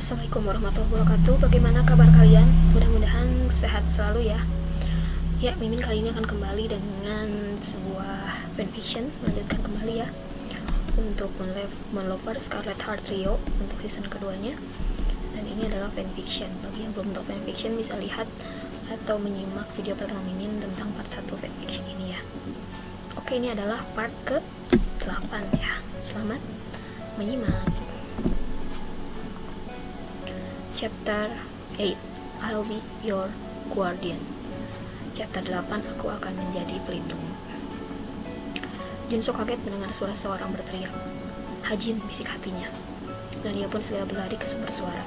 Assalamualaikum warahmatullahi wabarakatuh. Bagaimana kabar kalian? Mudah-mudahan sehat selalu ya. Ya, Mimin kali ini akan kembali dengan sebuah fanfiction, melanjutkan kembali ya untuk Moonlover Scarlet Heart Trio untuk season keduanya. Dan ini adalah fanfiction. Bagi yang belum tahu fanfiction bisa lihat atau menyimak video pertama Mimin tentang part 1 fanfiction ini ya. Oke, ini adalah part ke-8 ya. Selamat menyimak. Chapter 8, I'll be your guardian. Chapter 8, aku akan menjadi pelindung. Junso kaget mendengar suara seorang berteriak. Hajin, bisik hatinya. Dan ia pun segera berlari ke sumber suara.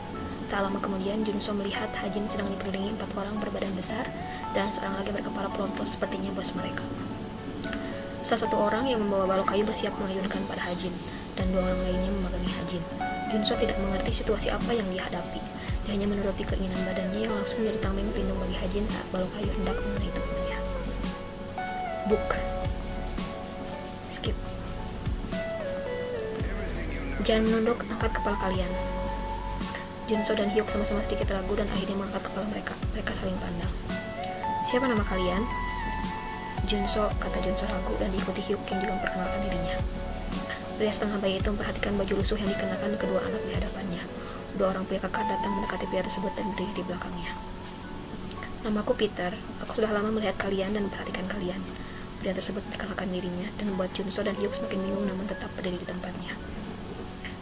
Tak lama kemudian Junso melihat Hajin sedang dikelilingi 4 orang berbadan besar dan seorang lagi berkepala pelontos sepertinya bos mereka. Salah satu orang yang membawa balok kayu bersiap mengayunkan pada Hajin, dan 2 orang lainnya memegangi Hajin. Junso tidak mengerti situasi apa yang dia hadapi. Dia hanya menuruti keinginan badannya yang langsung menjadi tameng pelindung bagi Hajin saat balok kayu hendak mengenai tubuhnya. Book. Skip. Jangan menunduk, angkat kepala kalian. Junso dan Hyuk sama-sama sedikit ragu dan akhirnya mengangkat kepala mereka. Mereka saling pandang. Siapa nama kalian? Junso, kata Junso ragu dan diikuti Hyuk yang juga memperkenalkan dirinya. Pria setengah bayi itu memperhatikan baju lusuh yang dikenakan kedua anak di hadapannya. 2 orang pria kakak datang mendekati pria tersebut dan berdiri di belakangnya. Namaku Peter, aku sudah lama melihat kalian dan memperhatikan kalian. Pria tersebut memperkenalkan dirinya dan membuat Junso dan Hyuk semakin bingung namun tetap berdiri di tempatnya.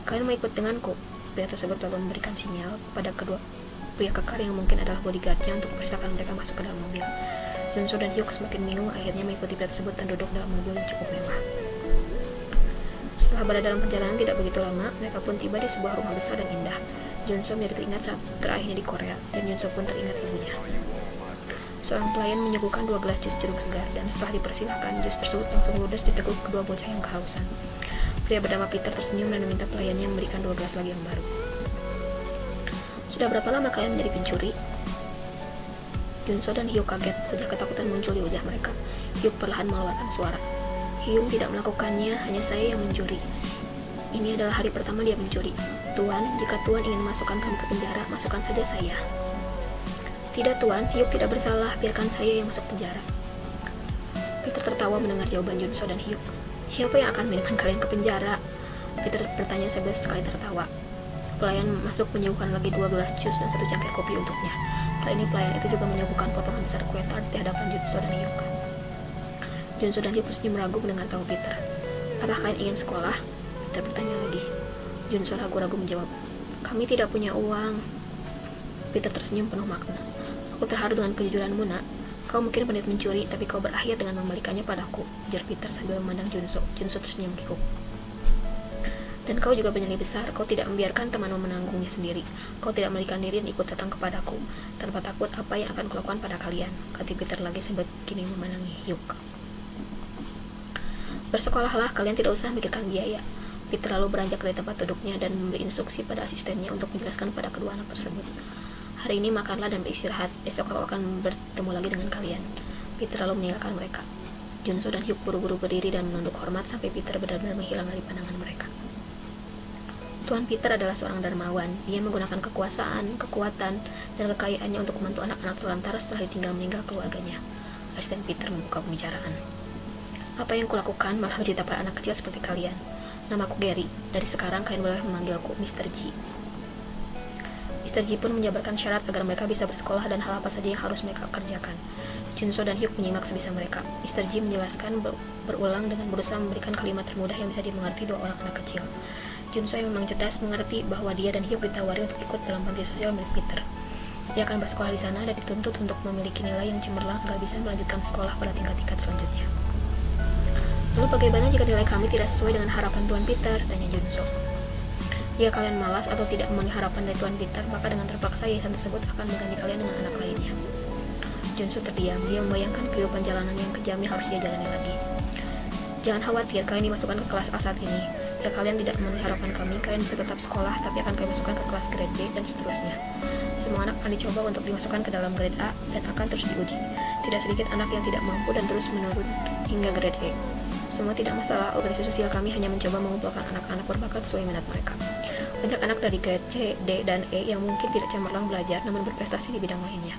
Kalian mau ikut denganku? Pria tersebut lalu memberikan sinyal pada kedua pria kekar yang mungkin adalah bodyguardnya untuk mempersilakan mereka masuk ke dalam mobil. Junso dan Hyuk semakin bingung akhirnya mengikuti pria tersebut dan duduk dalam mobil yang cukup mewah. Setelah berada dalam perjalanan tidak begitu lama, mereka pun tiba di sebuah rumah besar dan indah. Junso menjadi teringat saat terakhirnya di Korea, dan Junso pun teringat ibunya. Seorang pelayan menyuguhkan 2 gelas jus jeruk segar, dan setelah dipersilahkan, jus tersebut langsung ludes di teguk kedua bocah yang kehausan. Pria bernama Peter tersenyum dan meminta pelayannya memberikan 2 gelas lagi yang baru. Sudah berapa lama kalian menjadi pencuri? Junso dan Hyuk kaget, wajah ketakutan muncul di wajah mereka. Hyuk perlahan mengeluarkan suara. Hyuk tidak melakukannya, hanya saya yang mencuri. Ini adalah hari pertama dia mencuri. Tuan, jika Tuan ingin memasukkan kami ke penjara, masukkan saja saya. Tidak Tuan, Hyuk tidak bersalah, biarkan saya yang masuk penjara. Peter tertawa mendengar jawaban Junso dan Hyuk. Siapa yang akan memindahkan kalian ke penjara? Peter bertanya sambil sekali tertawa. Pelayan masuk menyuguhkan lagi 2 gelas jus dan 1 cangkir kopi untuknya. Kali ini pelayan itu juga menyuguhkan potongan besar kue tart di hadapan Junso dan Hyuk. Junso dan Hyuk tersenyum ragu mendengar tahu Peter. Apakah kalian ingin sekolah? Peter bertanya lagi. Junso ragu-ragu menjawab, kami tidak punya uang. Peter tersenyum penuh makna. Aku terharu dengan kejujuranmu, nak. Kau mungkin pandai mencuri, tapi kau berakhir dengan membalikannya padaku, ujar Peter sambil memandang Junso. Junso tersenyum kikuk. Dan kau juga penyelip besar, kau tidak membiarkan temanmu menanggungnya sendiri. Kau tidak melarikan diri dan ikut datang kepadaku. Tanpa takut apa yang akan kulakukan pada kalian, kata Peter lagi sambil kini memandangi Hyuk. Bersekolahlah, kalian tidak usah memikirkan biaya. Peter lalu beranjak dari tempat duduknya dan memberi instruksi pada asistennya untuk menjelaskan pada kedua anak tersebut. Hari ini makanlah dan beristirahat, besok aku akan bertemu lagi dengan kalian. Peter lalu meninggalkan mereka. Junso dan Hyuk buru-buru berdiri dan menunduk hormat sampai Peter benar-benar menghilang dari pandangan mereka. Tuan Peter adalah seorang dermawan. Dia menggunakan kekuasaan, kekuatan, dan kekayaannya untuk membantu anak-anak terlantar setelah ditinggal meninggal keluarganya. Asisten Peter membuka pembicaraan. Apa yang kulakukan malah mencintai para anak kecil seperti kalian. Namaku Gary. Dari sekarang kalian boleh memanggilku Mr. G. Mr. G pun menjabarkan syarat agar mereka bisa bersekolah dan hal apa saja yang harus mereka kerjakan. Junso dan Hyuk menyimak sebisa mereka. Mr. G menjelaskan berulang dengan berusaha memberikan kalimat termudah yang bisa dimengerti 2 orang anak kecil. Junso yang memang cerdas mengerti bahwa dia dan Hyuk ditawari untuk ikut dalam panti sosial milik Peter. Dia akan bersekolah di sana dan dituntut untuk memiliki nilai yang cemerlang agar bisa melanjutkan sekolah pada tingkat-tingkat selanjutnya. Lalu bagaimana jika nilai kami tidak sesuai dengan harapan Tuan Peter? Tanya Junso. Jika kalian malas atau tidak memenuhi harapan dari Tuan Peter, maka dengan terpaksa yayasan tersebut akan mengganti kalian dengan anak lainnya. Junso terdiam, dia membayangkan kehidupan jalanan yang kejam yang harus dia jalani lagi. Jangan khawatir, kalian dimasukkan ke kelas A saat ini. Jika kalian tidak memenuhi harapan kami, kalian bisa tetap sekolah, tapi akan kami masukkan ke kelas grade B dan seterusnya. Semua anak akan dicoba untuk dimasukkan ke dalam grade A dan akan terus diuji. Tidak sedikit anak yang tidak mampu dan terus menurun hingga grade E. Semua tidak masalah, organisasi sosial kami hanya mencoba mengumpulkan anak-anak berbakat sesuai minat mereka. Banyak anak dari grade C, D, dan E yang mungkin tidak cemerlang belajar namun berprestasi di bidang lainnya.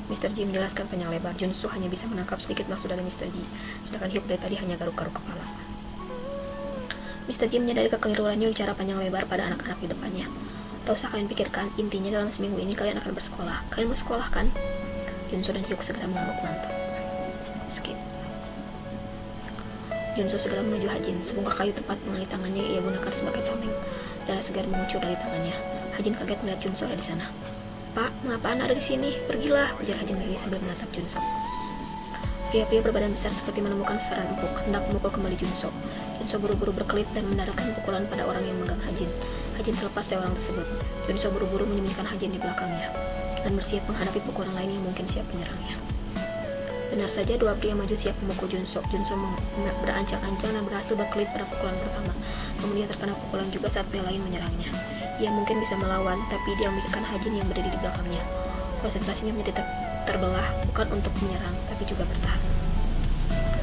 Mr. G menjelaskan panjang lebar. Junso hanya bisa menangkap sedikit maksud dari Mr. G, sedangkan Hyuk dari tadi hanya garuk-garuk kepala. Mr. G menyadari kekeliruannya bicara panjang lebar pada anak-anak di depannya. Tak usah kalian pikirkan, intinya dalam seminggu ini kalian akan bersekolah. Kalian mau sekolah kan? Junso dan Hyuk segera mengangguk mantap. Skip. Junso segera menuju Hajin. Sebongkah kayu tepat mengenai tangannya ia gunakan sebagai tameng. Darah segar mengucur dari tangannya. Hajin kaget melihat Junso ada di sana. Pak, mengapa Anda ada di sini? Pergilah, ujar Hajin lagi sambil menatap Junso. Pria-pria berbadan besar seperti menemukan sasaran empuk, hendak memukul kembali Junso. Junso buru-buru berkelit dan mendaratkan pukulan pada orang yang memegang Hajin. Hajin terlepas dari orang tersebut. Junso buru-buru menyembunyikan Hajin di belakangnya dan bersiap menghadapi pukulan lain yang mungkin siap menyerangnya. Benar saja, dua pria maju siap memukul Junso. Junso berancang-ancang dan berhasil berkelit pada pukulan pertama. Kemudian terkena pukulan juga saat pria lain menyerangnya. Ia mungkin bisa melawan, tapi dia memikirkan Hajin yang berdiri di belakangnya. Konsentrasinya menjadi terbelah, bukan untuk menyerang, tapi juga bertahan.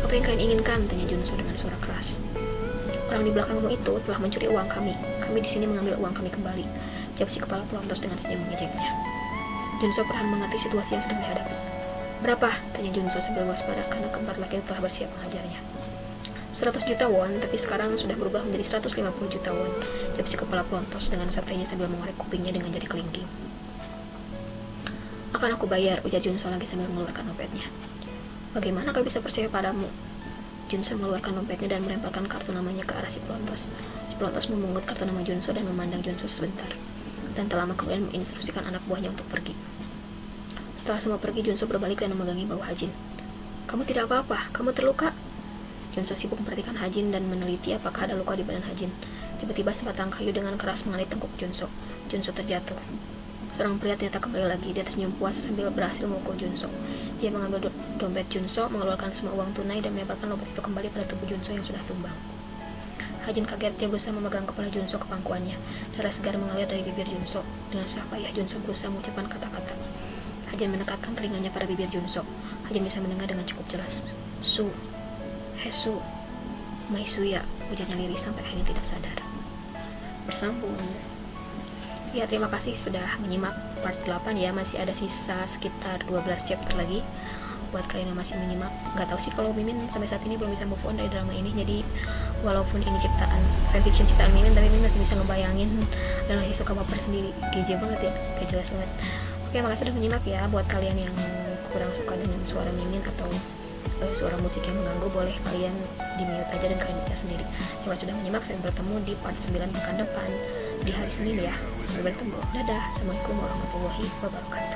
Apa yang kalian inginkan? Tanya Junso dengan suara keras. Orang di belakangmu itu telah mencuri uang kami. Kami di sini mengambil uang kami kembali. Jawab si kepala pelontos dengan senyum mengejeknya. Junso perlahan mengerti situasi yang sedang dihadapi. Berapa? Tanya Junso sambil waspada karena keempat laki telah bersiap menghajarnya. 100 juta won, tapi sekarang sudah berubah menjadi 150 juta won. Jawab si kepala pelontos dengan santainya sambil mengorek kupingnya dengan jari kelingking. Akan aku bayar, ujar Junso lagi sambil mengeluarkan dompetnya. Bagaimana kau bisa percaya padamu? Junso mengeluarkan dompetnya dan melemparkan kartu namanya ke arah si pelontos. Si pelontos memungut kartu nama Junso dan memandang Junso sebentar. Dan tak lama kemudian menginstruksikan anak buahnya untuk pergi. Setelah semua pergi, Junso berbalik dan memegangi bahu Hajin. Kamu tidak apa-apa, kamu terluka? Junso sibuk memperhatikan Hajin dan meneliti apakah ada luka di badan Hajin. Tiba-tiba sebatang kayu dengan keras mengenai tengkuk Junso. Junso terjatuh. Seorang pria ternyata kembali lagi. Dia tersenyum puas sambil berhasil memukul Junso. Dia mengambil dompet Junso, mengeluarkan semua uang tunai dan melemparkan dompet itu kembali pada tubuh Junso yang sudah tumbang. Hajin kaget. Dia berusaha memegang kepala Junso ke pangkuannya. Darah segar mengalir dari bibir Junso. Dengan susah payah Junso berusaha mengucapkan kata-kata. Hajin mendekatkan telinganya pada bibir Junso. Hajin bisa mendengar dengan cukup jelas. Su, Hesu, Maisuya, ujarnya lirih sampai akhirnya tidak sadar. Bersambung. Ya, terima kasih sudah menyimak part 8 ya. Masih ada sisa sekitar 12 chapter lagi buat kalian yang masih menyimak. Gak tahu sih kalau Mimin sampai saat ini belum bisa move on dari drama ini. Jadi walaupun ini ciptaan fanfiction ciptaan Mimin, tapi Mimin masih bisa ngebayangin dan masih suka baper sendiri. Geje banget ya, gak jelas banget. Oke, makasih sudah menyimak ya. Buat kalian yang kurang suka dengan suara Mimin atau suara musik yang mengganggu, boleh kalian di mute aja dan kalian bisa sendiri. Terima sudah menyimak. Saya bertemu di part 9 pekan depan di hari Senin ya. Sampai bertemu. Dadah. Assalamualaikum warahmatullahi wabarakatuh.